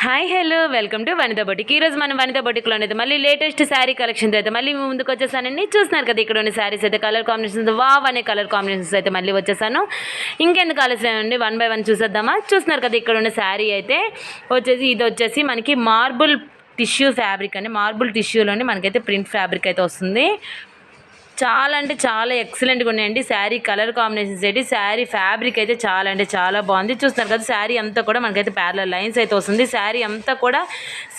Hi hello welcome to Vanitha boutique. ఈరోజు మనం వనిత బొటిక్లో అయితే మళ్ళీ లేటెస్ట్ శారీ కలెక్షన్స్ అయితే మళ్ళీ ముందుకు వచ్చేసానండి. చూస్తున్నారు కదా ఇక్కడ ఉన్న శారీస్ అయితే కలర్ కాంబినేషన్స్ వావ్ అనే కలర్ కాంబినేషన్స్ అయితే మళ్ళీ వచ్చేసాను. ఇంకెందుకు ఆలస్యం అండి, 1 by 1 చూసేద్దామా. చూస్తున్నారు కదా ఇక్కడ ఉన్న శారీ అయితే ఇది వచ్చేసి మనకి మార్బుల్ టిష్యూ ఫ్యాబ్రిక్ అండి. మార్బుల్ టిష్యూలోని మనకైతే ప్రింట్ ఫ్యాబ్రిక్ అయితే వస్తుంది. చాలా అంటే చాలా ఎక్సలెంట్గా ఉన్నాయండి. శారీ కలర్ కాంబినేషన్స్ ఏంటి, శారీ ఫ్యాబ్రిక్ అయితే చాలా అంటే చాలా బాగుంది. చూస్తున్నారు కదా శారీ అంతా కూడా మనకైతే ప్యారలల్ లైన్స్ అయితే వస్తుంది. శారీ అంతా కూడా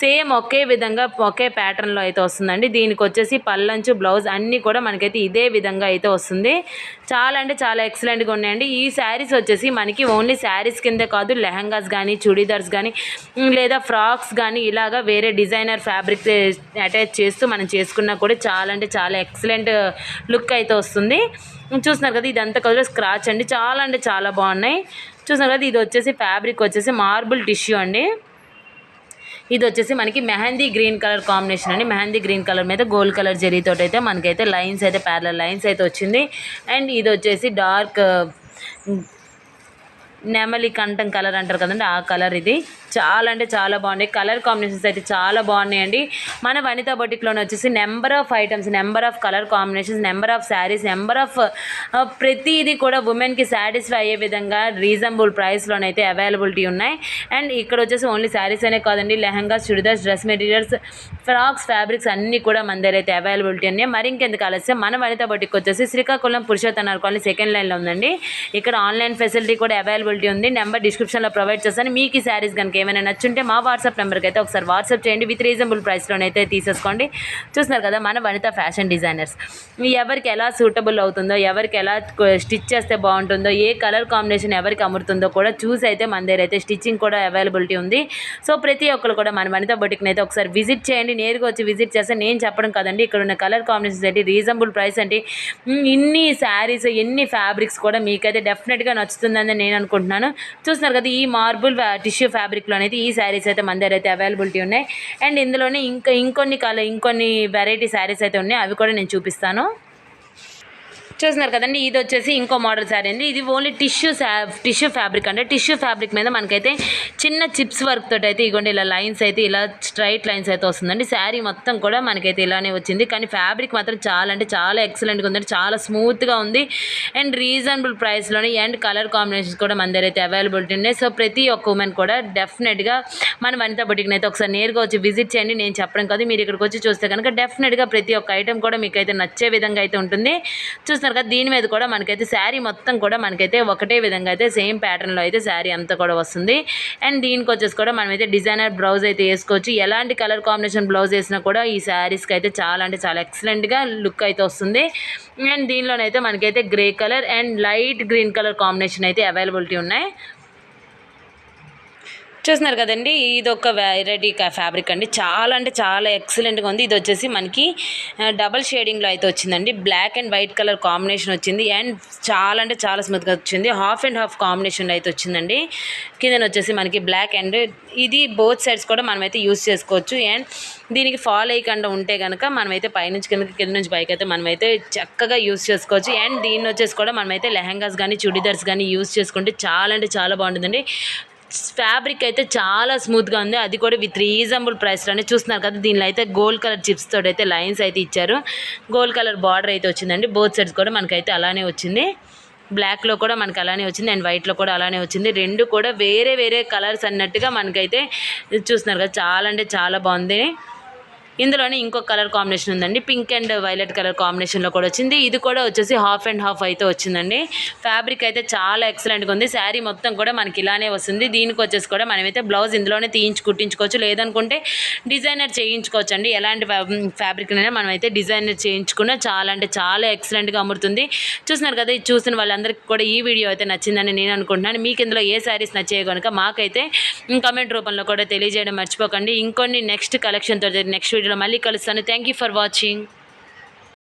సేమ్ ఒకే విధంగా ఒకే ప్యాటర్న్లో అయితే వస్తుందండి. దీనికి వచ్చేసి పల్లంచు బ్లౌజ్ అన్నీ కూడా మనకైతే ఇదే విధంగా అయితే వస్తుంది. చాలా అంటే చాలా ఎక్సలెంట్గా ఉన్నాయండి. ఈ శారీస్ వచ్చేసి మనకి ఓన్లీ శారీస్ కిందే కాదు, లెహంగాస్ కానీ చుడీదార్స్ కానీ లేదా ఫ్రాక్స్ కానీ ఇలాగా వేరే డిజైనర్ ఫ్యాబ్రిక్ అటాచ్ చేస్తూ మనం చేసుకున్నా కూడా చాలా అంటే చాలా ఎక్సలెంట్ లుక్ అయితే వస్తుంది. చూస్తున్నారు కదా ఇదంతా కూడా స్క్రాచ్ అండి. చాలా అంటే చాలా బాగున్నాయి. చూస్తున్నారు కదా ఇది వచ్చేసి ఫ్యాబ్రిక్ వచ్చేసి మార్బుల్ టిష్యూ అండి. ఇది వచ్చేసి మనకి మెహందీ గ్రీన్ కలర్ కాంబినేషన్ అండి. మెహందీ గ్రీన్ కలర్ మీద గోల్డ్ కలర్ జరీతో అయితే మనకైతే లైన్స్ అయితే ప్యారలల్ లైన్స్ అయితే వచ్చింది. అండ్ ఇది వచ్చేసి డార్క్ నెమలి కంఠం కలర్ అంటారు కదండి, ఆ కలర్. ఇది చాలా అంటే చాలా బాగున్నాయి. కలర్ కాంబినేషన్స్ అయితే చాలా బాగున్నాయండి. మన వనిత బొటిక్లోనే వచ్చేసి number of items, number of colour combinations, number of saris, number of ప్రతిదీ కూడా ఉమెన్కి సాటిస్ఫై అయ్యే విధంగా రీజనబుల్ ప్రైస్లోనైతే అవైలబిలిటీ ఉన్నాయి. అండ్ ఇక్కడ వచ్చేసి ఓన్లీ శారీస్ అనే కాదండి, lehengas, churidars, dress materials, frocks, fabrics అన్నీ కూడా మన దగ్గర అయితే అవైలబిలిటీ ఉన్నాయి. మరి ఇంకెందుకు ఆలస్యం, మన వనిత బొటిక్ వచ్చేసి శ్రీకాకుళం పురుషోత్తమ కాలనీ సెకండ్ లైన్లో ఉందండి. ఇక్కడ ఆన్లైన్ ఫెసిలిటీ కూడా అవైలబిలిటీ ఉంది. నెంబర్ డిస్క్రిప్షన్లో ప్రొవైడ్ చేస్తాను. మీకు ఈ శారీస్ కనుక ఏమైనా నచ్చుంటే మా వాట్సాప్ నెంబర్కి అయితే ఒకసారి వాట్సాప్ చేయండి. విత్ రీజనబుల్ ప్రైస్లోనైతే తీసేసుకోండి. చూస్తున్నారు కదా మన వనిత ఫ్యాషన్ డిజైనర్స్. ఎవరికి ఎలా సూటబుల్ అవుతుందో, ఎవరికి ఎలా స్టిచ్ చేస్తే బాగుంటుందో, ఏ కలర్ కాంబినేషన్ ఎవరికి అమ్ముతుందో కూడా చూసి అయితే మన దగ్గర అయితే స్టిచ్చింగ్ కూడా అవైలబిలిటీ ఉంది. సో ప్రతి ఒక్కరు కూడా మన వనిత బొటిక్ని అయితే ఒకసారి విజిట్ చేయండి. నేరుగా వచ్చి విజిట్ చేస్తే నేను చెప్పడం కదండి, ఇక్కడ ఉన్న కలర్ కాంబినేషన్స్ ఏంటి, రీజనబుల్ ప్రైస్ అంటే ఇన్ని శారీస్, ఎన్ని ఫ్యాబ్రిక్స్ కూడా మీకైతే డెఫినెట్గా నచ్చుతుందని నేను అనుకుంటున్నాను. చూస్తున్నారు కదా ఈ మార్బుల్ టిష్యూ ఫ్యాబ్రిక్లో అయితే ఈ శారీస్ అయితే మన దగ్గర అయితే అవైలబిలిటీ ఉన్నాయి. అండ్ ఇందులోనే ఇంకొన్ని వెరైటీ శారీస్ అయితే ఉన్నాయి, అవి కూడా నేను చూపిస్తాను. చూస్తున్నారు కదండి ఇది వచ్చేసి ఇంకో మోడల్ శారీ అండి. ఇది ఓన్లీ టిష్యూ ఫ్యాబ్రిక్ అంటే టిష్యూ ఫ్యాబ్రిక్ మీద మనకైతే చిన్న చిప్స్ వర్క్ తోటి అయితే ఇగోండి ఇలా లైన్స్ అయితే ఇలా స్ట్రైట్ లైన్స్ అయితే వస్తుందండి. శారీ మొత్తం కూడా మనకైతే ఇలానే వచ్చింది. కానీ ఫ్యాబ్రిక్ మాత్రం చాలా అంటే చాలా ఎక్సలెంట్గా ఉందండి. చాలా స్మూత్గా ఉంది. అండ్ రీజనబుల్ ప్రైస్లోని అండ్ కలర్ కాంబినేషన్స్ కూడా మన దగ్గర అయితే అవైలబిలిటీ ఉన్నాయి. సో ప్రతి ఒక్క ఉమెన్ కూడా డెఫినెట్గా మన వనిత బొటిక్ని అయితే ఒకసారి నేరుగా వచ్చి విజిట్ చేయండి. నేను చెప్పడం కాదు, మీరు ఇక్కడికి వచ్చి చూస్తే కనుక డెఫినెట్గా ప్రతి ఒక్క ఐటెం కూడా మీకు అయితే నచ్చే విధంగా అయితే ఉంటుంది. చూస్తున్నారు కదా దీని మీద కూడా మనకైతే శారీ మొత్తం కూడా మనకైతే ఒకటే విధంగా అయితే సేమ్ ప్యాటర్న్లో అయితే శారీ అంతా కూడా వస్తుంది. అండ్ దీనికి వచ్చేసి కూడా మనమైతే డిజైనర్ బ్లౌజ్ అయితే వేసుకోవచ్చు. ఎలాంటి కలర్ కాంబినేషన్ బ్లౌజ్ వేసినా కూడా ఈ శారీస్కి అయితే చాలా అంటే చాలా ఎక్సలెంట్గా లుక్ అయితే వస్తుంది. అండ్ దీనిలోనైతే మనకైతే grey colour and light green colour combination అయితే అవైలబిలిటీ ఉన్నాయి. చూస్తున్నారు కదండి ఇది ఒక వెరైటీ ఫ్యాబ్రిక్ అండి. చాలా అంటే చాలా ఎక్సలెంట్గా ఉంది. ఇది వచ్చేసి మనకి డబల్ షేడింగ్లో అయితే వచ్చిందండి. Black and white colour combination వచ్చింది. అండ్ చాలా అంటే చాలా స్మూత్గా వచ్చింది. హాఫ్ అండ్ హాఫ్ కాంబినేషన్లో అయితే వచ్చిందండి. కింద వచ్చేసి మనకి బ్లాక్ అండ్ ఇది బోత్ సైడ్స్ కూడా మనమైతే యూస్ చేసుకోవచ్చు. అండ్ దీనికి ఫాల్ అయ్యకుండా ఉంటే కనుక మనమైతే పైనుంచి కింద నుంచి పైకి అయితే మనమైతే చక్కగా యూస్ చేసుకోవచ్చు. అండ్ దీన్ని వచ్చేసి కూడా మనమైతే లెహంగాస్ కానీ చుడీదార్స్ కానీ యూస్ చేసుకుంటే చాలా అంటే చాలా బాగుంటుందండి. ఫ్యాబ్రిక్ అయితే చాలా స్మూత్గా ఉంది, అది కూడా విత్ రీజనబుల్ ప్రైస్లోనే. చూస్తున్నారు కదా దీనిలో అయితే గోల్డ్ కలర్ చిప్స్ తోటి అయితే లైన్స్ అయితే ఇచ్చారు. గోల్డ్ కలర్ బార్డర్ అయితే వచ్చిందండి. బోత్ సైడ్స్ కూడా మనకైతే అలానే వచ్చింది. బ్లాక్లో కూడా మనకి అలానే వచ్చింది అండ్ వైట్లో కూడా అలానే వచ్చింది. రెండు కూడా వేరే వేరే కలర్స్ అన్నట్టుగా మనకైతే చూస్తున్నారు కదా చాలా అంటే చాలా బాగుంది. ఇందులోనే ఇంకొక కలర్ కాంబినేషన్ ఉందండి, పింక్ అండ్ వైలెట్ కలర్ కాంబినేషన్లో కూడా వచ్చింది. ఇది కూడా వచ్చేసి హాఫ్ అండ్ హాఫ్ అయితే వచ్చిందండి. ఫ్యాబ్రిక్ అయితే చాలా ఎక్సలెంట్గా ఉంది. శారీ మొత్తం కూడా మనకి ఇలానే వస్తుంది. దీనికి వచ్చేసి కూడా మనమైతే బ్లౌజ్ ఇందులోనే కుట్టించుకోవచ్చు, లేదనుకుంటే డిజైనర్ చేయించుకోవచ్చు అండి. ఎలాంటి ఫ్యాబ్రిక్ అయినా మనమైతే డిజైనర్ చేయించుకున్నా చాలా అంటే చాలా ఎక్సలెంట్గా అమ్ముతుంది. చూస్తున్నారు కదా ఇది చూసిన వాళ్ళందరికీ కూడా ఈ వీడియో అయితే నచ్చిందని నేను అనుకుంటున్నాను. మీకు ఇందులో ఏ శారీస్ నచ్చాయో కనుక మాకైతే కామెంట్ రూపంలో కూడా తెలియజేయడం మర్చిపోకండి. ఇంకొన్ని నెక్స్ట్ కలెక్షన్తో నెక్స్ట్ వీడియోలో మళ్ళీ కలుస్తాను. Thank you for watching.